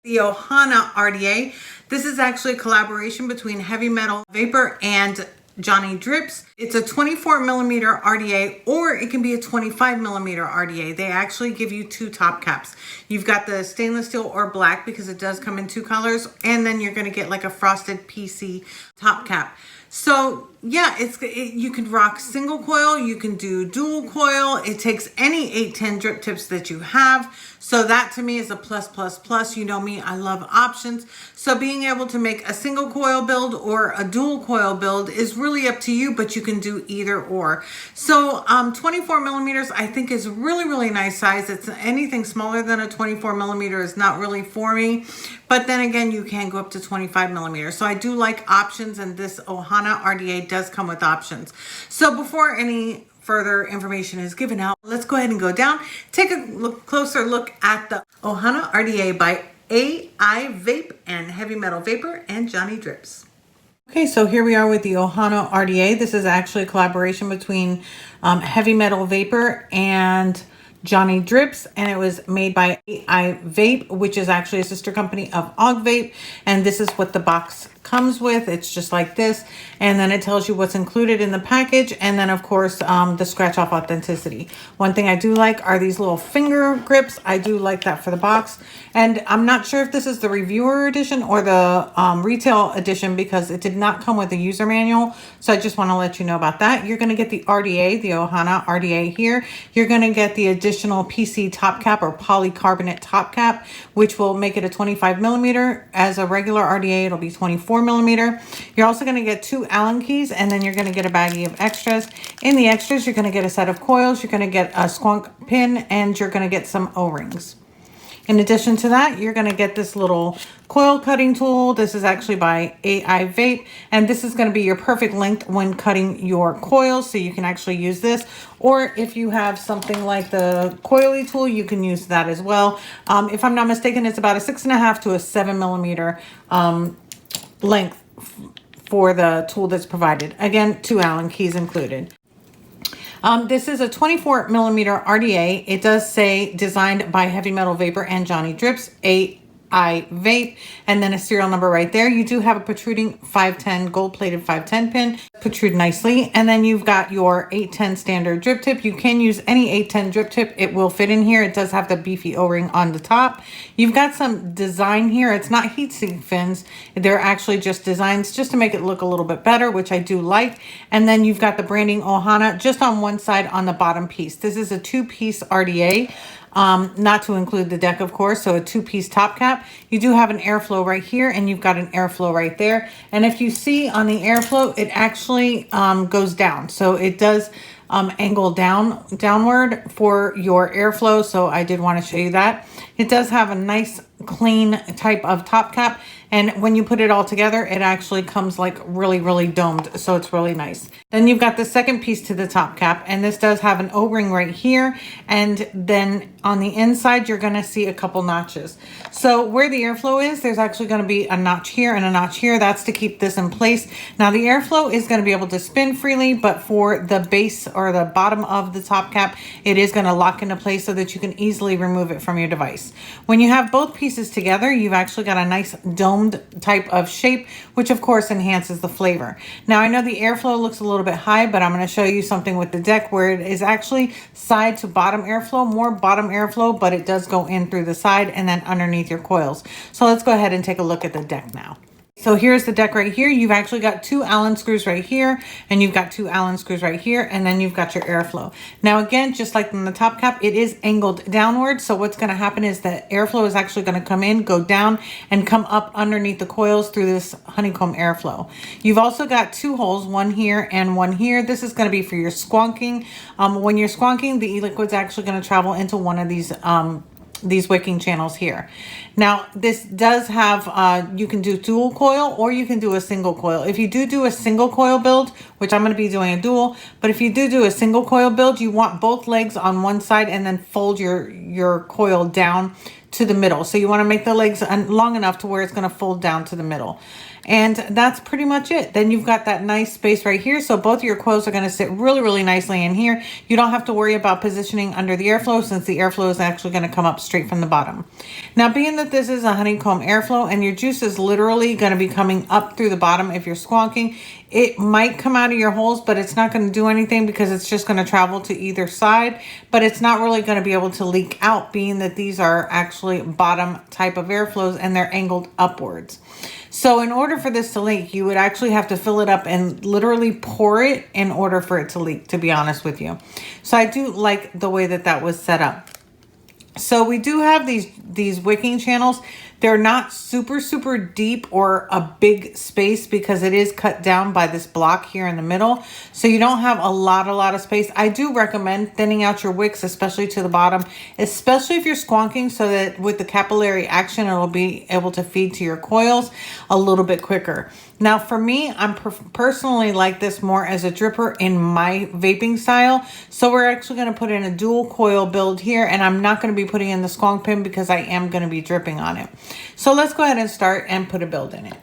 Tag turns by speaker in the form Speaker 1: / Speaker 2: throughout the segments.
Speaker 1: the OHANA Rda. This is actually a collaboration between Heavy Metal Vaper and Johnny Drips. It's a 24 millimeter RDA, or it can be a 25 millimeter RDA. They actually give you two top caps. You've got the stainless steel or black, because it does come in two colors, and then you're going to get like a frosted PC top cap. So yeah, you can rock single coil, you can do dual coil. It takes any 810 drip tips that you have. So that to me is a plus, plus, plus. You know me, I love options. So being able to make a single coil build or a dual coil build is really up to you, but you can do either or. So 24 millimeters I think is really, really nice size. It's anything smaller than a 24 millimeter is not really for me. But then again, you can go up to 25 millimeters. So I do like options, and this OHANA Rda does come with options. So before any further information is given out, let's go ahead and go down, take a closer look at the OHANA Rda by AIVape and Heavy Metal Vaper and Johnny Drips. Okay, so here we are with the OHANA Rda. This is actually a collaboration between Heavy Metal Vaper and Johnny Drips, and it was made by AIVape, which is actually a sister company of AIVape. And this is what the box comes with. It's just like this, and then it tells you what's included in the package, and then of course the scratch off authenticity. One thing I do like are these little finger grips. I do like that for the box, and I'm not sure if this is the reviewer edition or the retail edition, because it did not come with a user manual. So I just want to let you know about that. You're going to get the RDA, the OHANA Rda here. You're going to get the additional PC top cap or polycarbonate top cap, which will make it a 25 millimeter. As a regular RDA, it'll be 24 millimeter. You're also going to get two Allen keys, and then you're going to get a baggie of extras. In the extras, you're going to get a set of coils, you're going to get a squonk pin, and you're going to get some O-rings. In addition to that, you're going to get this little coil cutting tool. This is actually by AIVape, and this is going to be your perfect length when cutting your coils, so you can actually use this. Or if you have something like the coily tool, you can use that as well. If I'm not mistaken, it's about a 6.5 to a 7 millimeter length for the tool that's provided. Again, two Allen keys included. This is a 24 millimeter RDA. It does say designed by Heavy Metal Vaper and Johnny Drips, AIVape, and then a serial number right there. You do have a protruding 510, gold-plated 510 pin, protrude nicely. And then you've got your 810 standard drip tip. You can use any 810 drip tip. It will fit in here. It does have the beefy O-ring on the top. You've got some design here. It's not heat sink fins. They're actually just designs just to make it look a little bit better, which I do like. And then you've got the branding OHANA just on one side on the bottom piece. This is a two-piece RDA. Not to include the deck, of course, so a two-piece top cap. You do have an airflow right here, and you've got an airflow right there. And if you see on the airflow, it actually goes down. So it does angle downward for your airflow. So I did want to show you that. It does have a nice clean type of top cap, and when you put it all together, it actually comes like really, really domed, so it's really nice. Then you've got the second piece to the top cap, and this does have an O-ring right here, and then on the inside you're going to see a couple notches. So where the airflow is, there's actually going to be a notch here and a notch here. That's to keep this in place. Now the airflow is going to be able to spin freely, but for the base or the bottom of the top cap, it is going to lock into place so that you can easily remove it from your device. When you have both pieces together, you've actually got a nice domed type of shape, which of course enhances the flavor. Now I know the airflow looks a little bit high, but I'm going to show you something with the deck where it is actually side to bottom airflow, more bottom airflow, but it does go in through the side and then underneath your coils. So let's go ahead and take a look at the deck now. So here's the deck right here. You've actually got two Allen screws right here, and you've got two Allen screws right here, and then you've got your airflow. Now again, just like in the top cap, it is angled downward. So what's going to happen is the airflow is actually going to come in, go down, and come up underneath the coils through this honeycomb airflow. You've also got two holes, one here and one here. This is going to be for your squonking. When you're squonking, the e-liquid's actually going to travel into one of these wicking channels here. Now this does have you can do dual coil, or you can do a single coil. If you do a single coil build, which I'm going to be doing a dual, but if you do a single coil build, you want both legs on one side and then fold your coil down to the middle. So you want to make the legs long enough to where it's going to fold down to the middle. And that's pretty much it. Then you've got that nice space right here. So both of your coils are going to sit really, really nicely in here. You don't have to worry about positioning under the airflow, since the airflow is actually going to come up straight from the bottom. Now, being that this is a Honeycomb Airflow and your juice is literally going to be coming up through the bottom if you're squawking, it might come out of your holes, but it's not going to do anything because it's just going to travel to either side, but it's not really going to be able to leak out, being that these are actually bottom type of airflows and they're angled upwards. So in order for this to leak, you would actually have to fill it up and literally pour it in order for it to leak, to be honest with you. So I do like the way that that was set up. So we do have these wicking channels. They're not super, super deep or a big space because it is cut down by this block here in the middle. So you don't have a lot of space. I do recommend thinning out your wicks, especially to the bottom, especially if you're squonking, so that with the capillary action, it'll be able to feed to your coils a little bit quicker. Now for me, I'm personally like this more as a dripper in my vaping style. So we're actually going to put in a dual coil build here, and I'm not going to be putting in the squonk pin because I am going to be dripping on it. So let's go ahead and start and put a build in it.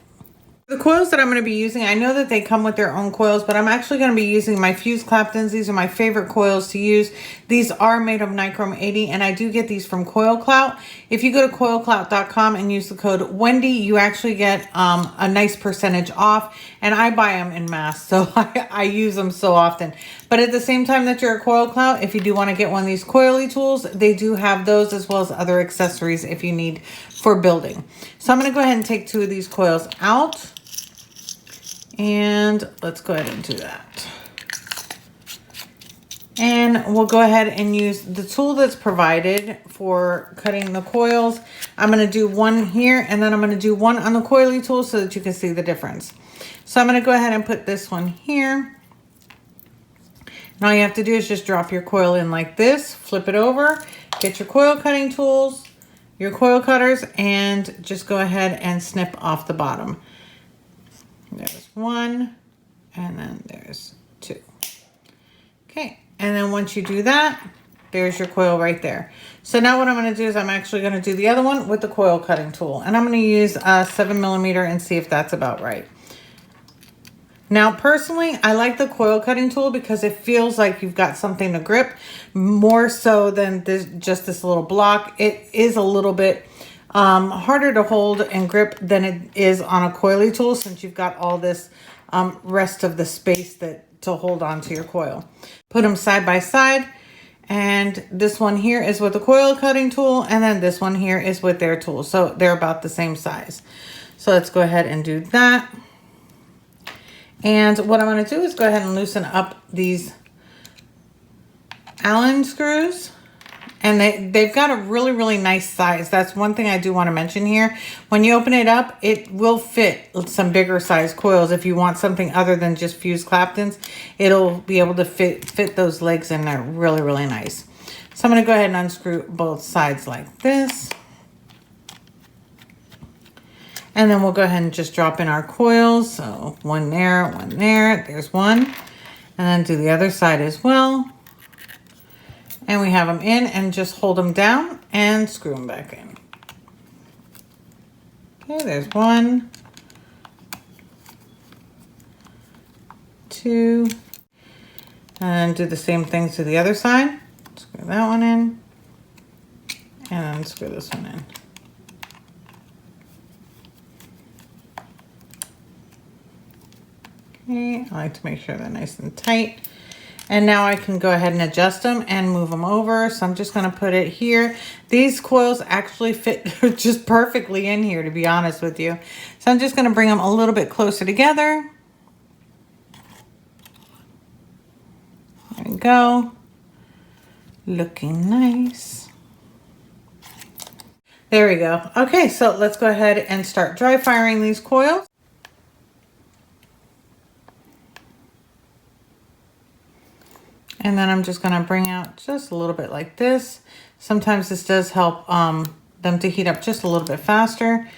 Speaker 1: The coils that I'm going to be using, I know that they come with their own coils, but I'm actually going to be using my fused Claptons. These are my favorite coils to use. These are made of Nichrome 80, and I do get these from Coil Clout. If you go to coilclout.com and use the code Wendy, you actually get a nice percentage off, and I buy them in mass, so I use them so often. But at the same time that you're at Coil Clout, if you do want to get one of these coily tools, they do have those as well as other accessories if you need for building. So I'm going to go ahead and take 2 of these coils out. And let's go ahead and do that. And we'll go ahead and use the tool that's provided for cutting the coils. I'm going to do one here, and then I'm going to do one on the coily tool so that you can see the difference. So I'm going to go ahead and put this one here. And all you have to do is just drop your coil in like this, flip it over, get your coil cutting tools, your coil cutters, and just go ahead and snip off the bottom. There's 1, and then there's 2. Okay, and then once you do that, there's your coil right there. So now what I'm going to do is I'm actually going to do the other one with the coil cutting tool, and I'm going to use a 7mm and see if that's about right. Now, personally, I like the coil cutting tool because it feels like you've got something to grip more so than just this little block. It is a little bit harder to hold and grip than it is on a coily tool, since you've got all this rest of the space to hold on to your coil. Put them side by side, and this one here is with the coil cutting tool, and then this one here is with their tool. So they're about the same size. So let's go ahead and do that. And what I'm going to do is go ahead and loosen up these Allen screws. And they've got a really, really nice size. That's one thing I do want to mention here. When you open it up, it will fit some bigger size coils. If you want something other than just fused Claptons, it'll be able to fit those legs in there really, really nice. So I'm going to go ahead and unscrew both sides like this. And then we'll go ahead and just drop in our coils. So one there, there's one. And then do the other side as well. And we have them in, and just hold them down and screw them back in. Okay, there's 1, 2, and do the same thing to the other side. Screw that one in, and then screw this one in. Okay, I like to make sure they're nice and tight. And now I can go ahead and adjust them and move them over. So I'm just going to put it here. These coils actually fit just perfectly in here, to be honest with you. So I'm just going to bring them a little bit closer together. There we go. Looking nice. There we go. Okay, so let's go ahead and start dry firing these coils. And then I'm just going to bring out just a little bit like this. Sometimes this does help them to heat up just a little bit faster.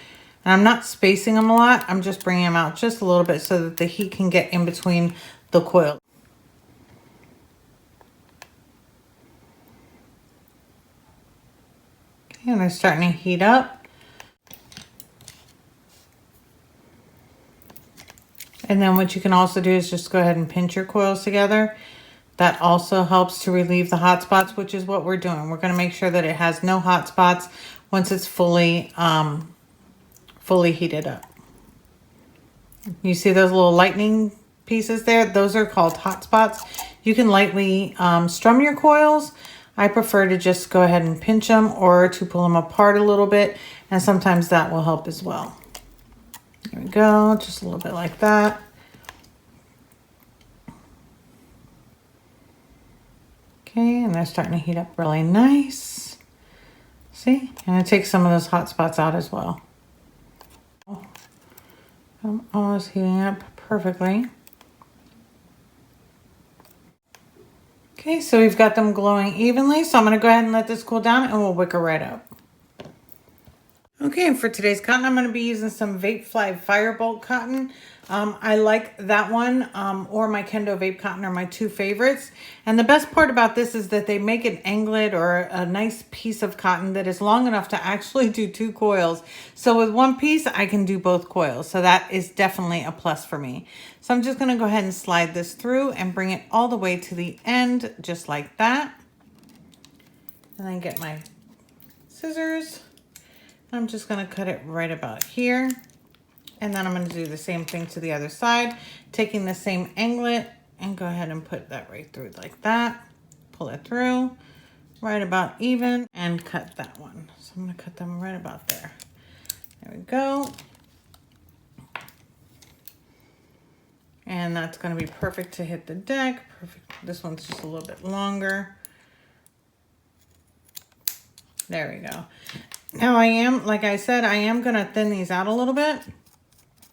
Speaker 1: And I'm not spacing them a lot. I'm just bringing them out just a little bit so that the heat can get in between the coil. And they're starting to heat up. And then what you can also do is just go ahead and pinch your coils together. That also helps to relieve the hot spots, which is what we're doing. We're going to make sure that it has no hot spots once it's fully heated up. You see those little lightning pieces there? Those are called hot spots. You can lightly strum your coils. I prefer to just go ahead and pinch them or to pull them apart a little bit. And sometimes that will help as well. There we go, just a little bit like that. Okay, and they're starting to heat up really nice. See? And it takes some of those hot spots out as well. I'm almost heating up perfectly. Okay, so we've got them glowing evenly. So I'm going to go ahead and let this cool down and we'll wick her right up. Okay, and for today's cotton, I'm going to be using some Vapefly Firebolt cotton. I like that one or my Kendo Vape cotton are my two favorites. And the best part about this is that they make an anglet or a nice piece of cotton that is long enough to actually do 2 coils. So with one piece, I can do both coils. So that is definitely a plus for me. So I'm just going to go ahead and slide this through and bring it all the way to the end, just like that. And then get my scissors. I'm just going to cut it right about here. And then I'm going to do the same thing to the other side, taking the same anglet and go ahead and put that right through like that. Pull it through right about even and cut that one. So I'm going to cut them right about there. There we go. And that's going to be perfect to hit the deck. Perfect. This one's just a little bit longer. There we go. Now I am, like I said, I am going to thin these out a little bit.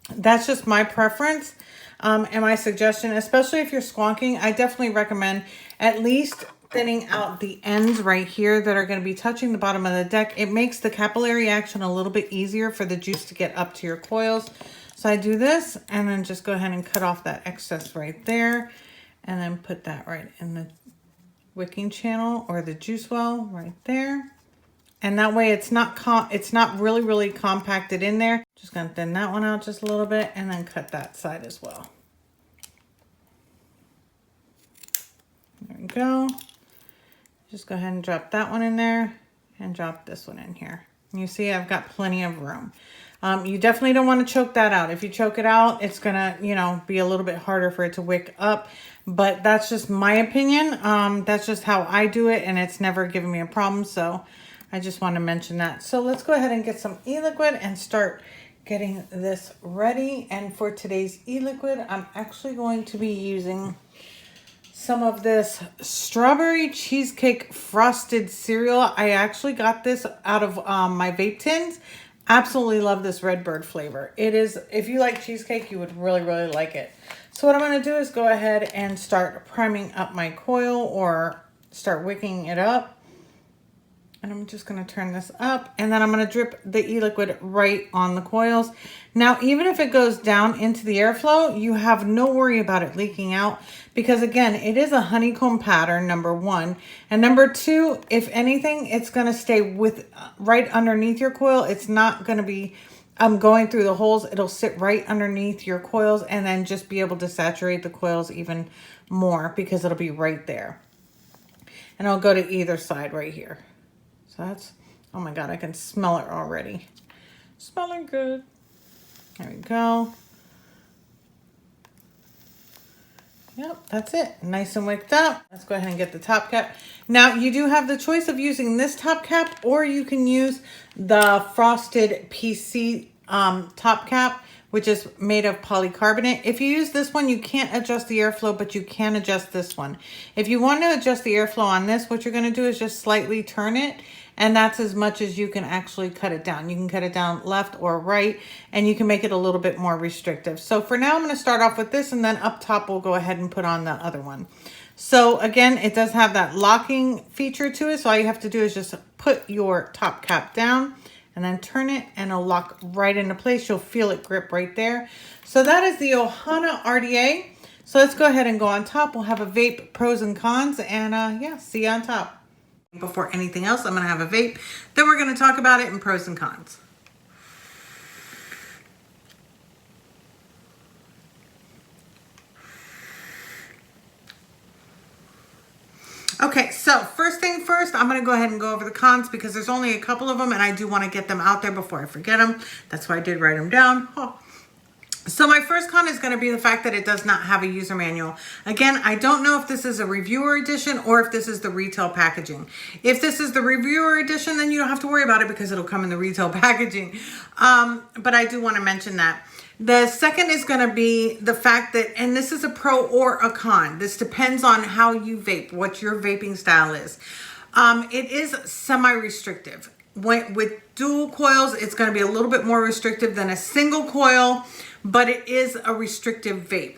Speaker 1: That's just my preference and my suggestion, especially if you're squonking. I definitely recommend at least thinning out the ends right here that are going to be touching the bottom of the deck. It makes the capillary action a little bit easier for the juice to get up to your coils. So I do this and then just go ahead and cut off that excess right there and then put that right in the wicking channel or the juice well right there. And that way it's not really compacted in there. Just gonna thin that one out just a little bit and then cut that side as well. There we go. Just go ahead and drop that one in there and drop this one in here. And you see I've got plenty of room. You definitely don't want to choke that out. If you choke it out, it's gonna, be a little bit harder for it to wick up. But that's just my opinion. That's just how I do it and it's never given me a problem. So I just want to mention that. So let's go ahead and get some e-liquid and start getting this ready. And for today's e-liquid, I'm actually going to be using some of this strawberry cheesecake frosted cereal. I actually got this out of my vape tins. Absolutely love this Redbird flavor. It is, if you like cheesecake, you would really, really like it. So what I'm going to do is go ahead and start priming up my coil or start wicking it up. And I'm just going to turn this up and then I'm going to drip the e-liquid right on the coils. Now, even if it goes down into the airflow, you have no worry about it leaking out because again, it is a honeycomb pattern, number one. And number two, if anything, it's going to stay with right underneath your coil. It's not going to be going through the holes. It'll sit right underneath your coils and then just be able to saturate the coils even more because it'll be right there. And I'll go to either side right here. So that's, oh my God, I can smell it already. Smelling good. There we go. Yep, that's it. Nice and wicked up. Let's go ahead and get the top cap. Now, you do have the choice of using this top cap or you can use the Frosted PC top cap, which is made of polycarbonate. If you use this one, you can't adjust the airflow, but you can adjust this one. If you want to adjust the airflow on this, what you're going to do is just slightly turn it. And that's as much as you can actually cut it down. You can cut it down left or right, and you can make it a little bit more restrictive. So for now, I'm going to start off with this, and then up top, we'll go ahead and put on the other one. So again, it does have that locking feature to it. So all you have to do is just put your top cap down and then turn it and it'll lock right into place. You'll feel it grip right there. So that is the OHANA Rda. So let's go ahead and go on top. We'll have a vape pros and cons and yeah, see you on top. Before anything else, I'm going to have a vape. Then we're going to talk about it in pros and cons. Okay, so first thing first, I'm going to go ahead and go over the cons because there's only a couple of them and I do want to get them out there before I forget them. That's why I did write them down. Oh. So my first con is going to be the fact that it does not have a user manual. Again, I don't know if this is a reviewer edition or if this is the retail packaging. If this is the reviewer edition, then you don't have to worry about it because it'll come in the retail packaging. But I do want to mention that. The second is going to be the fact that, and this is a pro or a con. This depends on how you vape, what your vaping style is. It is semi-restrictive. With dual coils, it's going to be a little bit more restrictive than a single coil, but it is a restrictive vape.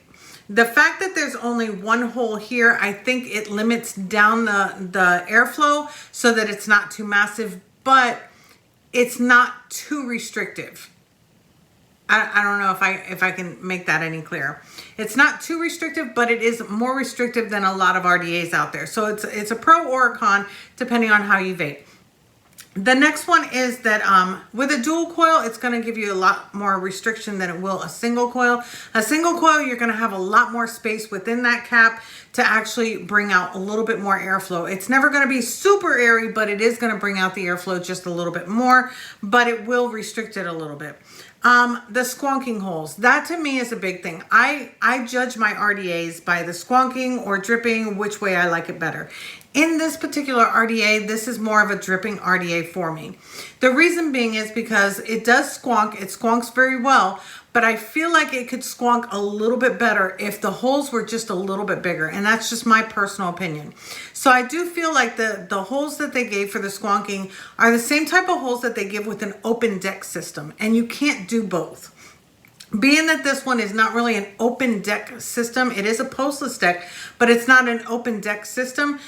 Speaker 1: The fact that there's only one hole here, I think it limits down the airflow so that it's not too massive, but it's not too restrictive. I don't know if I can make that any clearer. It's not too restrictive, but it is more restrictive than a lot of RDAs out there. So it's a pro or a con depending on how you vape. The next one is that with a dual coil, it's going to give you a lot more restriction than it will a single coil. A single coil, you're going to have a lot more space within that cap to actually bring out a little bit more airflow. It's never going to be super airy, but it is going to bring out the airflow just a little bit more, but it will restrict it a little bit. The squawking holes, that to me is a big thing. I judge my RDAs by the squawking or dripping, which way I like it better. In this particular RDA, this is more of a dripping RDA for me. The reason being is because it does squonk, it squonks very well, but I feel like it could squonk a little bit better if the holes were just a little bit bigger, and that's just my personal opinion. So I do feel like the holes that they gave for the squonking are the same type of holes that they give with an open deck system, and you can't do both. Being that this one is not really an open deck system, it is a postless deck, but it's not an open deck system.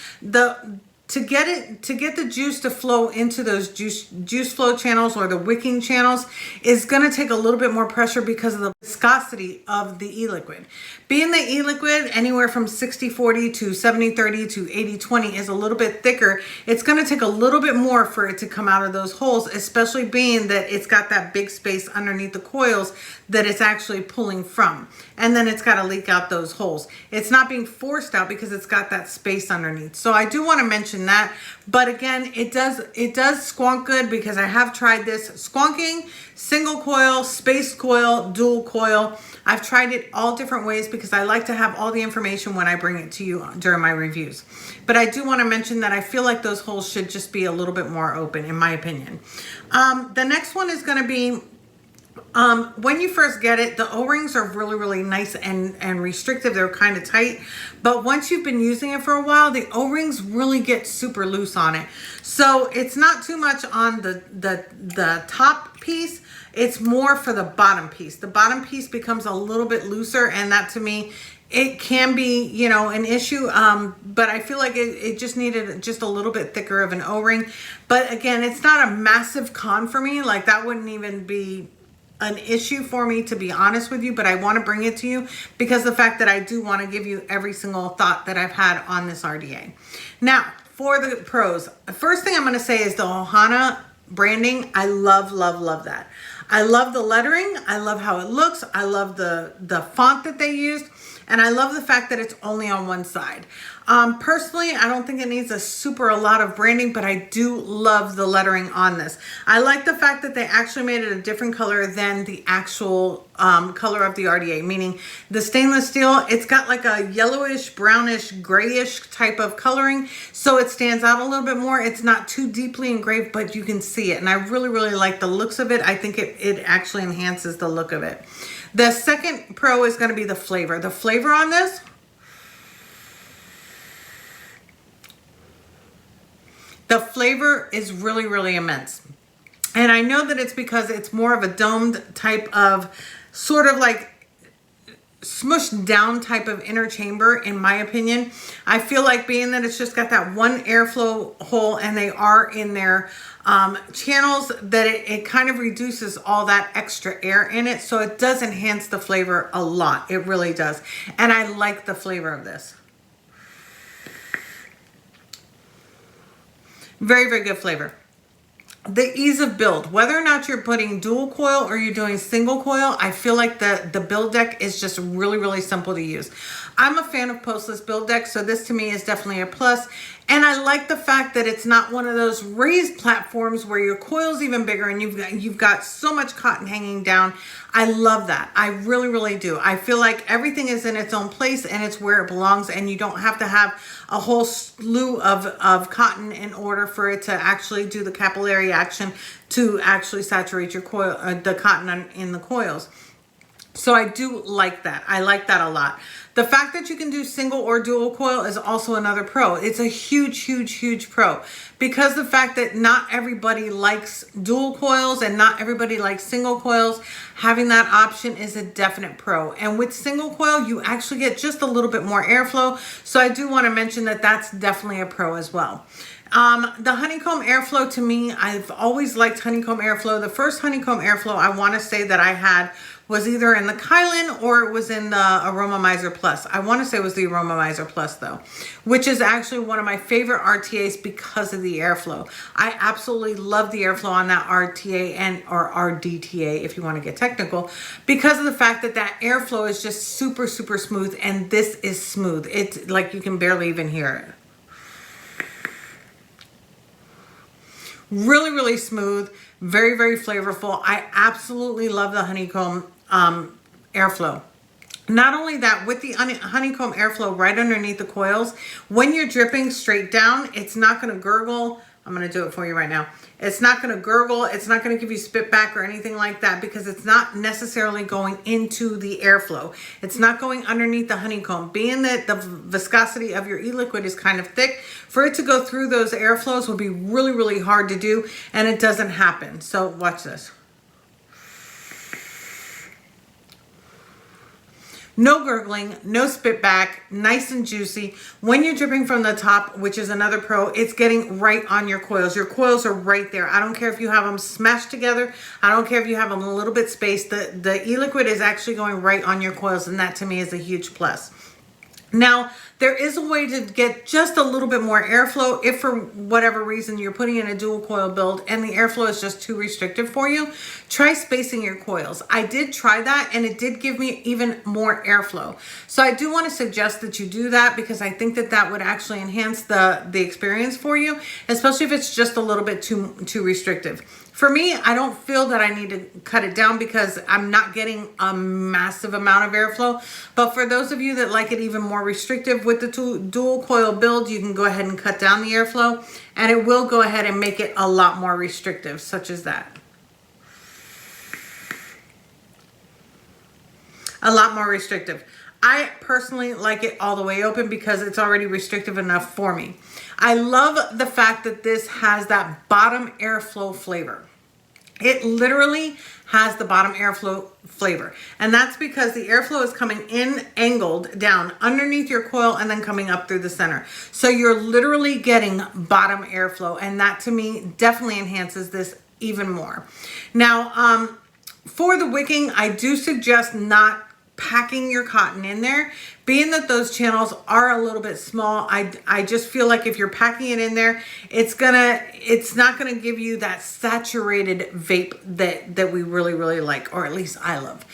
Speaker 1: To get the juice to flow into those juice flow channels or the wicking channels is going to take a little bit more pressure because of the viscosity of the e-liquid. Being the e-liquid anywhere from 60-40 to 70-30 to 80-20 is a little bit thicker. It's going to take a little bit more for it to come out of those holes, especially being that it's got that big space underneath the coils that it's actually pulling from. And then it's got to leak out those holes. It's not being forced out because it's got that space underneath. So I do want to mention that. But again, it does squonk good because I have tried this squonking, single coil, space coil, dual coil. I've tried it all different ways because I like to have all the information when I bring it to you during my reviews. But I do want to mention that I feel like those holes should just be a little bit more open, in my opinion. The next one is going to be when you first get it, the O-rings are really, really nice and restrictive. They're kind of tight. But once you've been using it for a while, the O-rings really get super loose on it. So it's not too much on the top piece. It's more for the bottom piece. The bottom piece becomes a little bit looser, and that to me, it can be, you know, an issue. But I feel like it just needed just a little bit thicker of an O-ring. But again, it's not a massive con for me. Like that wouldn't even be an issue for me, to be honest with you, but I want to bring it to you because the fact that I do want to give you every single thought that I've had on this RDA. Now, for the pros, the first thing I'm going to say is the OHANA branding. I love, love, love that. I love the lettering. I love how it looks. I love the font that they used. And I love the fact that it's only on one side. Personally, I don't think it needs a lot of branding, but I do love the lettering on this. I like the fact that they actually made it a different color than the actual color of the RDA, meaning the stainless steel, it's got like a yellowish, brownish, grayish type of coloring. So it stands out a little bit more. It's not too deeply engraved, but you can see it. And I really, really like the looks of it. I think it actually enhances the look of it. The second pro is going to be the flavor. The flavor on this, the flavor is really, really immense. And I know that it's because it's more of a domed type of sort of like smushed down type of inner chamber, in my opinion. I feel like being that it's just got that one airflow hole and they are in their channels, that it kind of reduces all that extra air in it. So it does enhance the flavor a lot. It really does. And I like the flavor of this. Very, very good flavor. The ease of build, whether or not you're putting dual coil or you're doing single coil, I feel like the build deck is just really, really simple to use. I'm a fan of postless build decks, so this to me is definitely a plus. And I like the fact that it's not one of those raised platforms where your coil's even bigger and you've got so much cotton hanging down. I love that. I really, really do. I feel like everything is in its own place and it's where it belongs, and you don't have to have a whole slew of cotton in order for it to actually do the capillary action to actually saturate your coil, the cotton in the coils. So I do like that. I like that a lot. The fact that you can do single or dual coil is also another pro. It's a huge, huge, huge pro, because the fact that not everybody likes dual coils and not everybody likes single coils, having that option is a definite pro. And with single coil, you actually get just a little bit more airflow. So I do want to mention that that's definitely a pro as well. The Honeycomb Airflow, to me, I've always liked Honeycomb Airflow. The first Honeycomb Airflow I want to say that I had was either in the Kylan or it was in the Aromamizer Plus. I want to say it was the Aromamizer Plus though, which is actually one of my favorite RTAs because of the airflow. I absolutely love the airflow on that RTA or RDTA if you want to get technical, because of the fact that that airflow is just super, super smooth, and this is smooth. It's like you can barely even hear it. Really, really smooth, very, very flavorful. I absolutely love the Honeycomb Airflow. Not only that, with the Honeycomb Airflow right underneath the coils, when you're dripping straight down, it's not going to gurgle. I'm going to do it for you right now. It's not going to gurgle. It's not going to give you spit back or anything like that, because it's not necessarily going into the airflow. It's not going underneath the honeycomb. Being that the viscosity of your e-liquid is kind of thick, for it to go through those airflows will be really, really hard to do, and it doesn't happen. So watch this. No gurgling, no spit back, nice and juicy. When you're dripping from the top, which is another pro, it's getting right on your coils. Your coils are right there. I don't care if you have them smashed together. I don't care if you have them a little bit spaced. The e-liquid is actually going right on your coils, and that to me is a huge plus. Now, there is a way to get just a little bit more airflow if for whatever reason you're putting in a dual coil build and the airflow is just too restrictive for you. Try spacing your coils. I did try that and it did give me even more airflow. So I do want to suggest that you do that, because I think that that would actually enhance the experience for you, especially if it's just a little bit too restrictive. For me, I don't feel that I need to cut it down because I'm not getting a massive amount of airflow. But for those of you that like it even more restrictive with the dual coil build, you can go ahead and cut down the airflow, and it will go ahead and make it a lot more restrictive, such as that. A lot more restrictive. I personally like it all the way open because it's already restrictive enough for me. I love the fact that this has that bottom airflow flavor. It literally has the bottom airflow flavor. And that's because the airflow is coming in angled down underneath your coil and then coming up through the center. So you're literally getting bottom airflow. And that to me definitely enhances this even more. Now, for the wicking, I do suggest not packing your cotton in there, being that those channels are a little bit small. I just feel like if you're packing it in there, it's not gonna give you that saturated vape that we really, really like, or at least I love.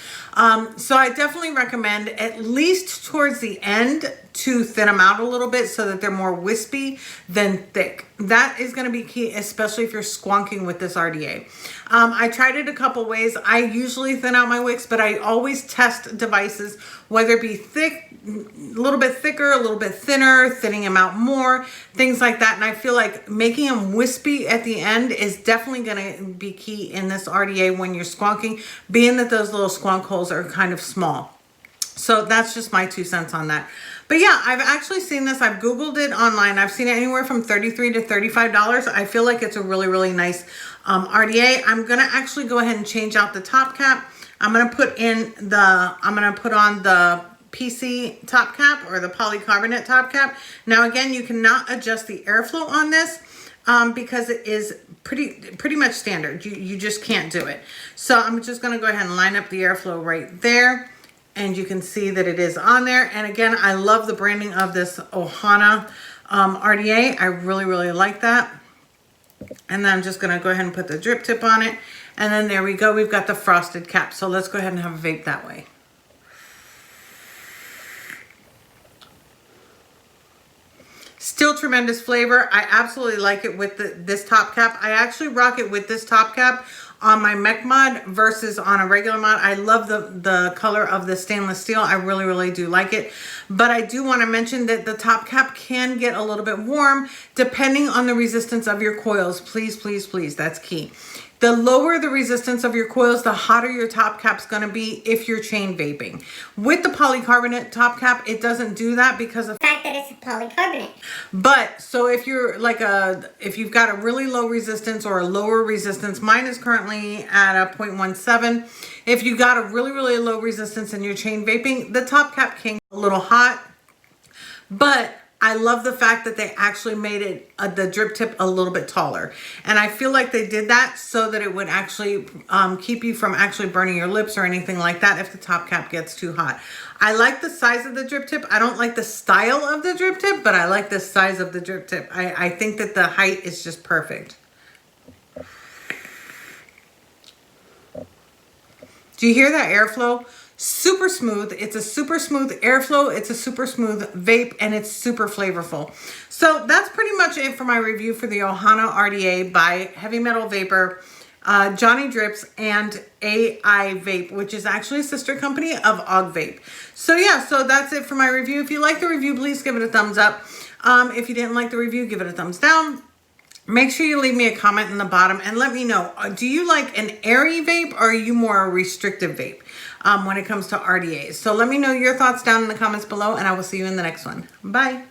Speaker 1: So I definitely recommend at least towards the end to thin them out a little bit so that they're more wispy than thick. That is going to be key, especially if you're squonking with this RDA. I tried it a couple ways. I usually thin out my wicks, but I always test devices, whether it be thick, a little bit thicker, a little bit thinner, thinning them out more, things like that. And I feel like making them wispy at the end is definitely going to be key in this RDA when you're squonking, being that those little squonk holes are kind of small. So that's just my 2 cents on that. But yeah, I've actually seen this. I've Googled it online. I've seen it anywhere from $33 to $35. I feel like it's a really, really nice RDA. I'm going to actually go ahead and change out the top cap. I'm going to put on the PC top cap, or the polycarbonate top cap. Now again, you cannot adjust the airflow on this because it is pretty much standard. You just can't do it. So I'm just going to go ahead and line up the airflow right there. And you can see that it is on there. And again, I love the branding of this OHANA RDA. I really, really like that. And then I'm just gonna go ahead and put the drip tip on it. And then there we go, we've got the frosted cap. So let's go ahead and have a vape that way. Still tremendous flavor. I absolutely like it with this top cap. I actually rock it with this top cap on my mech mod versus on a regular mod. I love the color of the stainless steel. I really, really do like it. But I do want to mention that the top cap can get a little bit warm depending on the resistance of your coils. Please, please, please. That's key. The lower the resistance of your coils, the hotter your top cap's going to be if you're chain vaping. With the polycarbonate top cap, it doesn't do that because of the fact that it's polycarbonate. But so if you're like if you've got a really low resistance or a lower resistance, mine is currently at a 0.17. If you got a really, really low resistance and you're chain vaping, the top cap can get a little hot. But I love the fact that they actually made it the drip tip a little bit taller. And I feel like they did that so that it would actually keep you from actually burning your lips or anything like that if the top cap gets too hot. I like the size of the drip tip. I don't like the style of the drip tip, but I like the size of the drip tip. I think that the height is just perfect. Do you hear that airflow? Super smooth. It's a super smooth airflow. It's a super smooth vape, and it's super flavorful. So that's pretty much it for my review for the OHANA Rda by Heavy Metal Vapor, Johnny Drips, and AIVape, which is actually a sister company of AIVape. So yeah, so that's it for my review. If you like the review, please give it a thumbs up. If you didn't like the review, give it a thumbs down. Make sure you leave me a comment in the bottom and let me know, do you like an airy vape or are you more a restrictive vape when it comes to RDAs? So let me know your thoughts down in the comments below, and I will see you in the next one. Bye.